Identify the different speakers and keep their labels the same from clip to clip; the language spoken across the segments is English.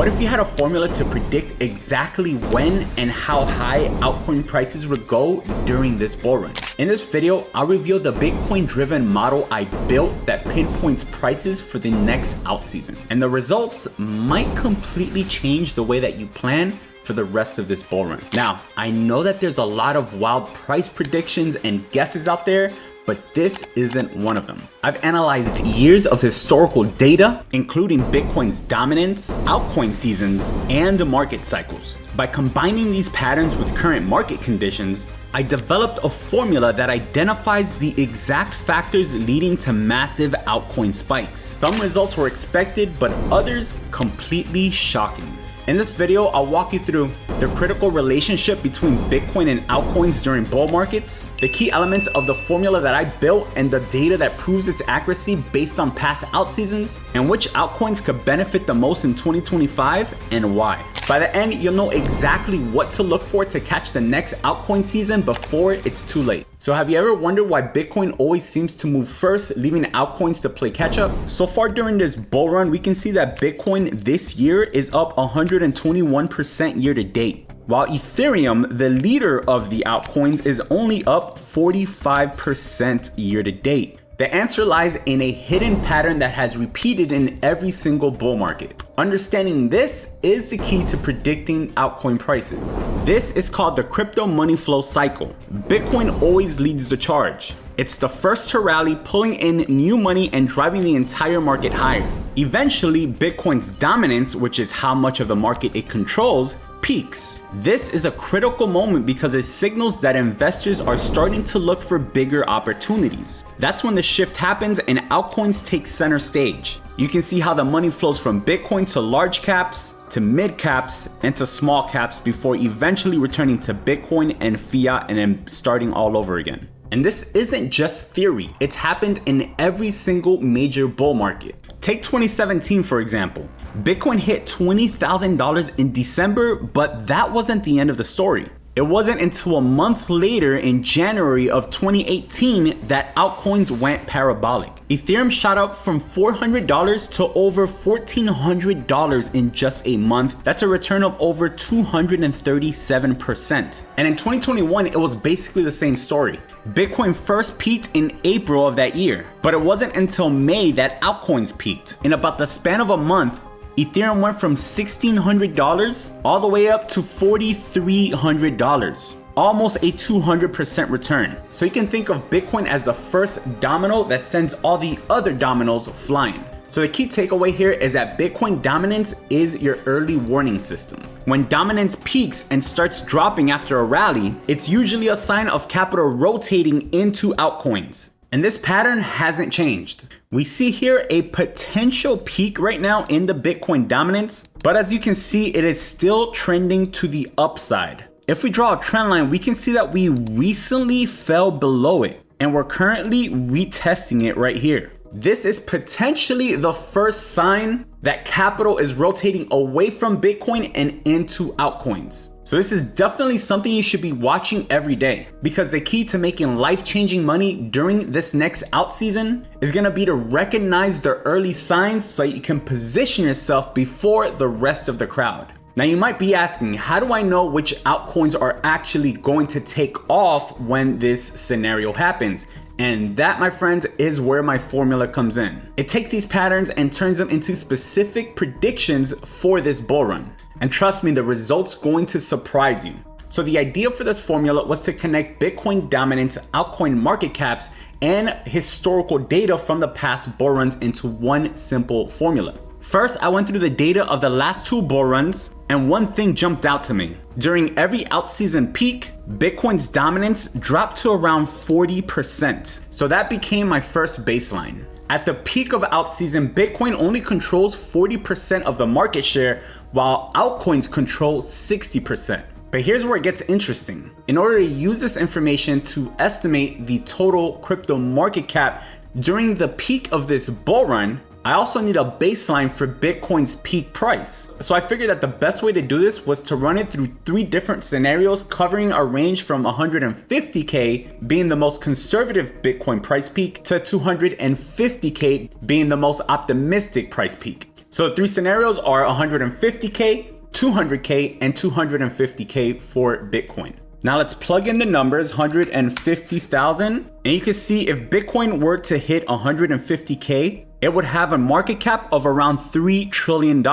Speaker 1: What if you had a formula to predict exactly when and how high altcoin prices would go during this bull run? In this video, I'll reveal the Bitcoin-driven model I built that pinpoints prices for the next alt season. And the results might completely change the way that you plan for the rest of this bull run. Now, I know that there's a lot of wild price predictions and guesses out there, but this isn't one of them. I've analyzed years of historical data, including Bitcoin's dominance, altcoin seasons, and market cycles. By combining these patterns with current market conditions, I developed a formula that identifies the exact factors leading to massive altcoin spikes. Some results were expected, but others completely shocking. In this video, I'll walk you through the critical relationship between Bitcoin and altcoins during bull markets, the key elements of the formula that I built and the data that proves its accuracy based on past alt seasons, and which altcoins could benefit the most in 2025 and why. By the end, you'll know exactly what to look for to catch the next altcoin season before it's too late. So have you ever wondered why Bitcoin always seems to move first, leaving altcoins to play catch up? So far during this bull run, we can see that Bitcoin this year is up 121% year to date, while Ethereum, the leader of the altcoins, is only up 45% year to date. The answer lies in a hidden pattern that has repeated in every single bull market. Understanding this is the key to predicting altcoin prices. This is called the crypto money flow cycle. Bitcoin always leads the charge. It's the first to rally, pulling in new money and driving the entire market higher. Eventually, Bitcoin's dominance, which is how much of the market it controls, peaks. This is a critical moment because it signals that investors are starting to look for bigger opportunities. That's when the shift happens and altcoins take center stage. You can see how the money flows from Bitcoin to large caps, to mid caps, and to small caps before eventually returning to Bitcoin and fiat and then starting all over again. And this isn't just theory, it's happened in every single major bull market. Take 2017 for example. Bitcoin hit $20,000 in December, but that wasn't the end of the story. It wasn't until a month later in January of 2018 that altcoins went parabolic. Ethereum shot up from $400 to over $1,400 in just a month. That's a return of over 237%. And in 2021, it was basically the same story. Bitcoin first peaked in April of that year, but it wasn't until May that altcoins peaked. In about the span of a month, Ethereum went from $1,600 all the way up to $4,300, almost a 200% return. So you can think of Bitcoin as the first domino that sends all the other dominoes flying. So the key takeaway here is that Bitcoin dominance is your early warning system. When dominance peaks and starts dropping after a rally, it's usually a sign of capital rotating into altcoins. And this pattern hasn't changed. We see here a potential peak right now in the Bitcoin dominance, but as you can see, it is still trending to the upside. If we draw a trend line, we can see that we recently fell below it, and we're currently retesting it right here. This is potentially the first sign that capital is rotating away from Bitcoin and into altcoins. So this is definitely something you should be watching every day, because the key to making life-changing money during this next alt season is going to be to recognize the early signs so you can position yourself before the rest of the crowd. Now you might be asking, how do I know which altcoins are actually going to take off when this scenario happens? And that, my friends, is where my formula comes in. It takes these patterns and turns them into specific predictions for this bull run. And trust me, the result's going to surprise you. So the idea for this formula was to connect Bitcoin dominance, altcoin market caps, and historical data from the past bull runs into one simple formula. First, I went through the data of the last two bull runs, and one thing jumped out to me. During every alt season peak, Bitcoin's dominance dropped to around 40%. So that became my first baseline. At the peak of alt season, Bitcoin only controls 40% of the market share, while altcoins control 60%. But here's where it gets interesting. In order to use this information to estimate the total crypto market cap during the peak of this bull run, I also need a baseline for Bitcoin's peak price. So I figured that the best way to do this was to run it through 3 different scenarios covering a range from 150K being the most conservative Bitcoin price peak to 250K being the most optimistic price peak. So the three scenarios are 150K, 200K, and 250K for Bitcoin. Now let's plug in the numbers, 150,000, and you can see if Bitcoin were to hit 150K, it would have a market cap of around $3 trillion.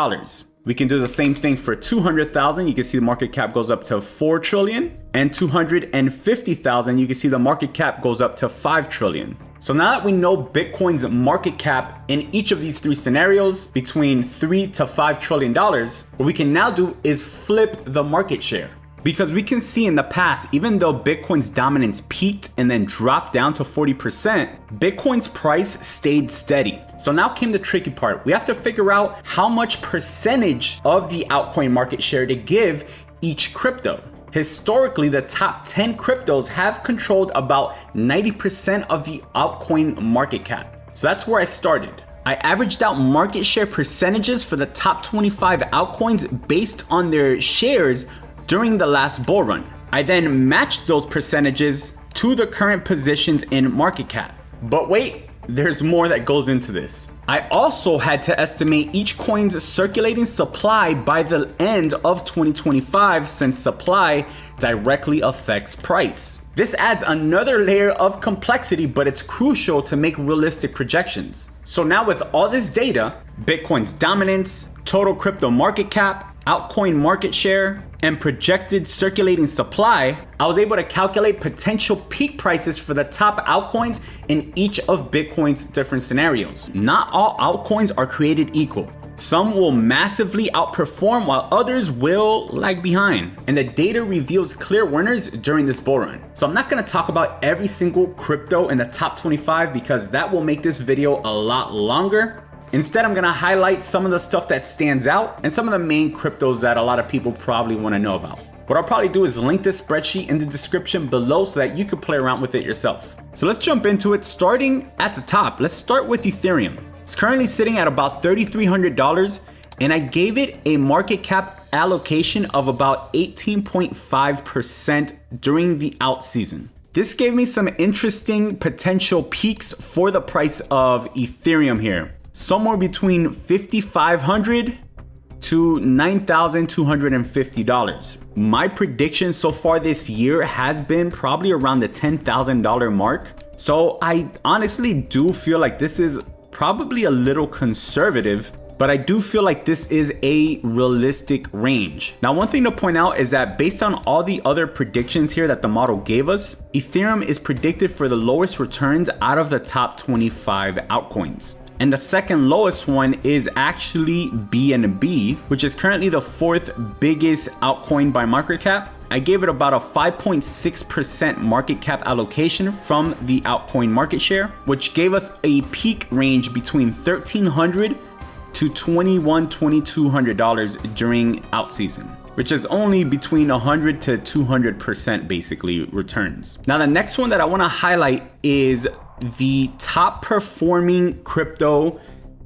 Speaker 1: We can do the same thing for 200,000. You can see the market cap goes up to 4 trillion, and 250,000, you can see the market cap goes up to 5 trillion. So now that we know Bitcoin's market cap in each of these three scenarios between $3 to $5 trillion, what we can now do is flip the market share. Because we can see in the past, even though Bitcoin's dominance peaked and then dropped down to 40%, Bitcoin's price stayed steady. So now came the tricky part. We have to figure out how much percentage of the altcoin market share to give each crypto. Historically, the top 10 cryptos have controlled about 90% of the altcoin market cap. So that's where I started. I averaged out market share percentages for the top 25 altcoins based on their shares during the last bull run. I then matched those percentages to the current positions in market cap. But wait, there's more that goes into this. I also had to estimate each coin's circulating supply by the end of 2025, since supply directly affects price. This adds another layer of complexity, but it's crucial to make realistic projections. So now with all this data, Bitcoin's dominance, total crypto market cap, altcoin market share, and projected circulating supply, I was able to calculate potential peak prices for the top altcoins in each of Bitcoin's different scenarios. Not all altcoins are created equal. Some will massively outperform while others will lag behind. And the data reveals clear winners during this bull run. So I'm not gonna talk about every single crypto in the top 25 because that will make this video a lot longer. Instead, I'm gonna highlight some of the stuff that stands out and some of the main cryptos that a lot of people probably wanna know about. What I'll probably do is link this spreadsheet in the description below so that you can play around with it yourself. So let's jump into it, starting at the top. Let's start with Ethereum. It's currently sitting at about $3,300, and I gave it a market cap allocation of about 18.5% during the alt season. This gave me some interesting potential peaks for the price of Ethereum here. Somewhere between $5,500 to $9,250. My prediction so far this year has been probably around the $10,000 mark. So I honestly do feel like this is probably a little conservative, but I do feel like this is a realistic range. Now, one thing to point out is that based on all the other predictions here that the model gave us, Ethereum is predicted for the lowest returns out of the top 25 altcoins. And the second lowest one is actually BNB, which is currently the fourth biggest altcoin by market cap. I gave it about a 5.6% market cap allocation from the altcoin market share, which gave us a peak range between $1,300 to $2,200 during alt season, which is only between 100 to 200% basically returns. Now, the next one that I want to highlight is the top performing crypto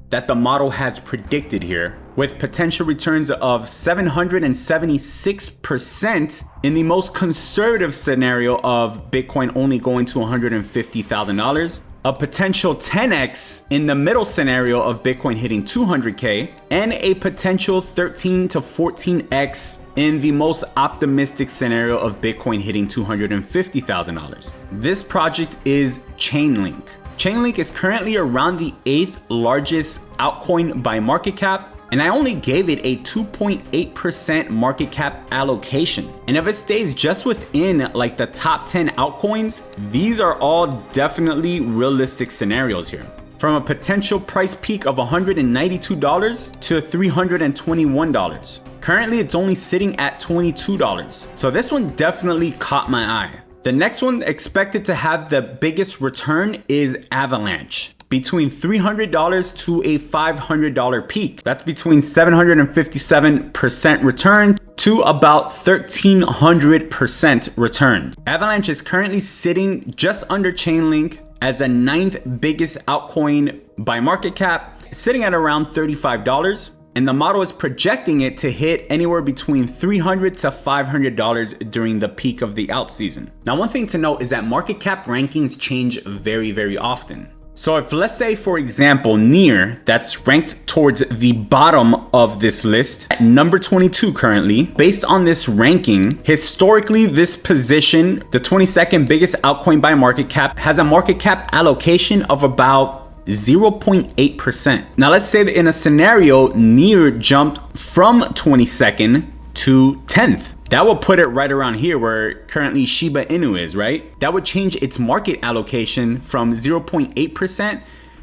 Speaker 1: that the model has predicted here, with potential returns of 776% in the most conservative scenario of Bitcoin only going to $150,000, a potential 10x in the middle scenario of Bitcoin hitting 200K, and a potential 13 to 14x in the most optimistic scenario of Bitcoin hitting $250,000. This project is Chainlink. Chainlink is currently around the 8th largest altcoin by market cap, and I only gave it a 2.8% market cap allocation. And if it stays just within like the top 10 altcoins, these are all definitely realistic scenarios here. From a potential price peak of $192 to $321. Currently, it's only sitting at $22. So this one definitely caught my eye. The next one expected to have the biggest return is Avalanche. Between $300 to a $500 peak. That's between 757% return to about 1,300% return. Avalanche is currently sitting just under Chainlink as the 9th biggest altcoin by market cap, sitting at around $35. And the model is projecting it to hit anywhere between $300 to $500 during the peak of the alt season. Now, one thing to note is that market cap rankings change very, very often. So if, let's say, for example, NEAR, that's ranked towards the bottom of this list at number 22 currently, based on this ranking, historically, this position, the 22nd biggest altcoin by market cap, has a market cap allocation of about 0.8%. Now, let's say that in a scenario, NEAR jumped from 22nd to 10th. That will put it right around here where currently Shiba Inu is, right? That would change its market allocation from 0.8%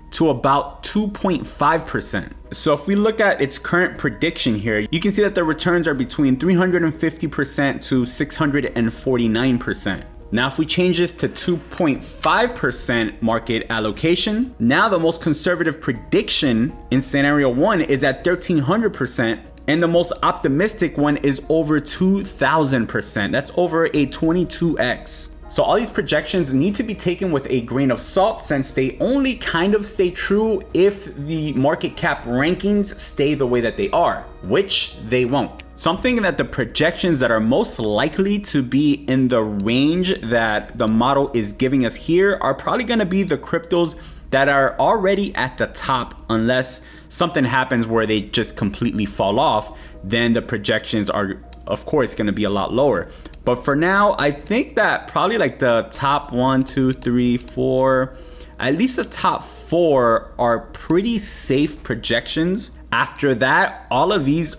Speaker 1: to about 2.5%. So if we look at its current prediction here, you can see that the returns are between 350% to 649%. Now, if we change this to 2.5% market allocation, now the most conservative prediction in scenario 1 is at 1300%. And the most optimistic one is over 2000%. That's over a 22x. So all these projections need to be taken with a grain of salt, since they only kind of stay true if the market cap rankings stay the way that they are, which they won't. So I'm thinking that the projections that are most likely to be in the range that the model is giving us here are probably going to be the cryptos that are already at the top, unless something happens where they just completely fall off. Then the projections are, of course, going to be a lot lower. But for now, I think that probably like the top 1, 2, 3, 4, at least the top 4 are pretty safe projections. After that, all of these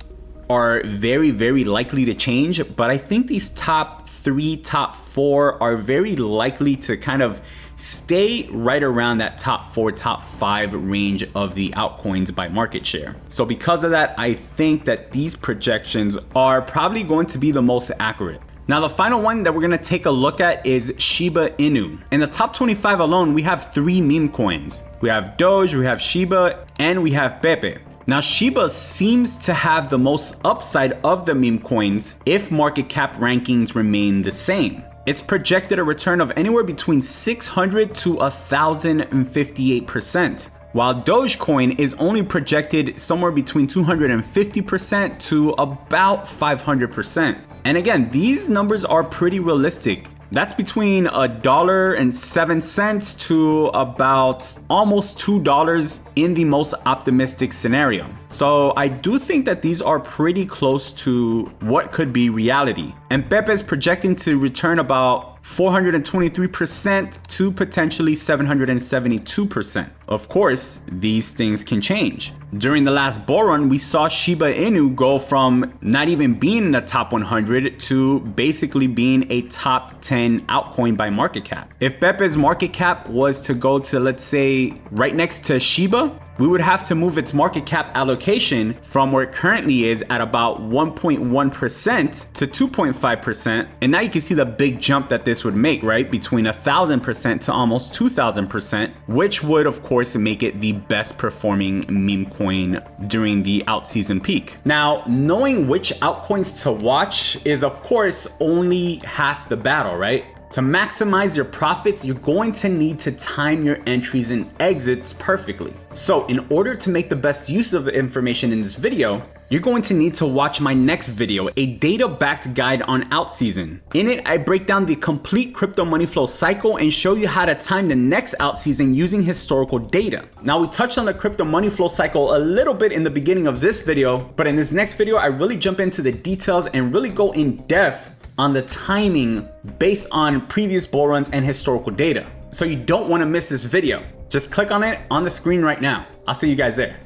Speaker 1: are very, very likely to change. But I think these top 3, top 4 are very likely to kind of stay right around that top 4, top 5 range of the altcoins by market share. So because of that, I think that these projections are probably going to be the most accurate. Now, the final one that we're going to take a look at is Shiba Inu. In the top 25 alone, we have 3 meme coins. We have Doge, we have Shiba, and we have Pepe. Now, Shiba seems to have the most upside of the meme coins if market cap rankings remain the same. It's projected a return of anywhere between 600 to 1,058%, while Dogecoin is only projected somewhere between 250% to about 500%. And again, these numbers are pretty realistic. That's between $1.07 to about almost $2 in the most optimistic scenario. So I do think that these are pretty close to what could be reality. And Pepe is projecting to return about 423% to potentially 772%. Of course, these things can change. During the last bull run, we saw Shiba Inu go from not even being in the top 100 to basically being a top 10 altcoin by market cap. If Pepe's market cap was to go to, let's say, right next to Shiba, we would have to move its market cap allocation from where it currently is at about 1.1% to 2.5%. And now you can see the big jump that this would make, right? Between 1,000% to almost 2,000%, which would, of course, make it the best performing meme coin during the alt season peak. Now, knowing which altcoins to watch is, of course, only half the battle, right? To maximize your profits, you're going to need to time your entries and exits perfectly. So in order to make the best use of the information in this video, you're going to need to watch my next video, a data-backed guide on alt season. In it, I break down the complete crypto money flow cycle and show you how to time the next alt season using historical data. Now, we touched on the crypto money flow cycle a little bit in the beginning of this video, but in this next video, I really jump into the details and really go in depth on the timing based on previous bull runs and historical data. So you don't want to miss this video. Just click on it on the screen right now. I'll see you guys there.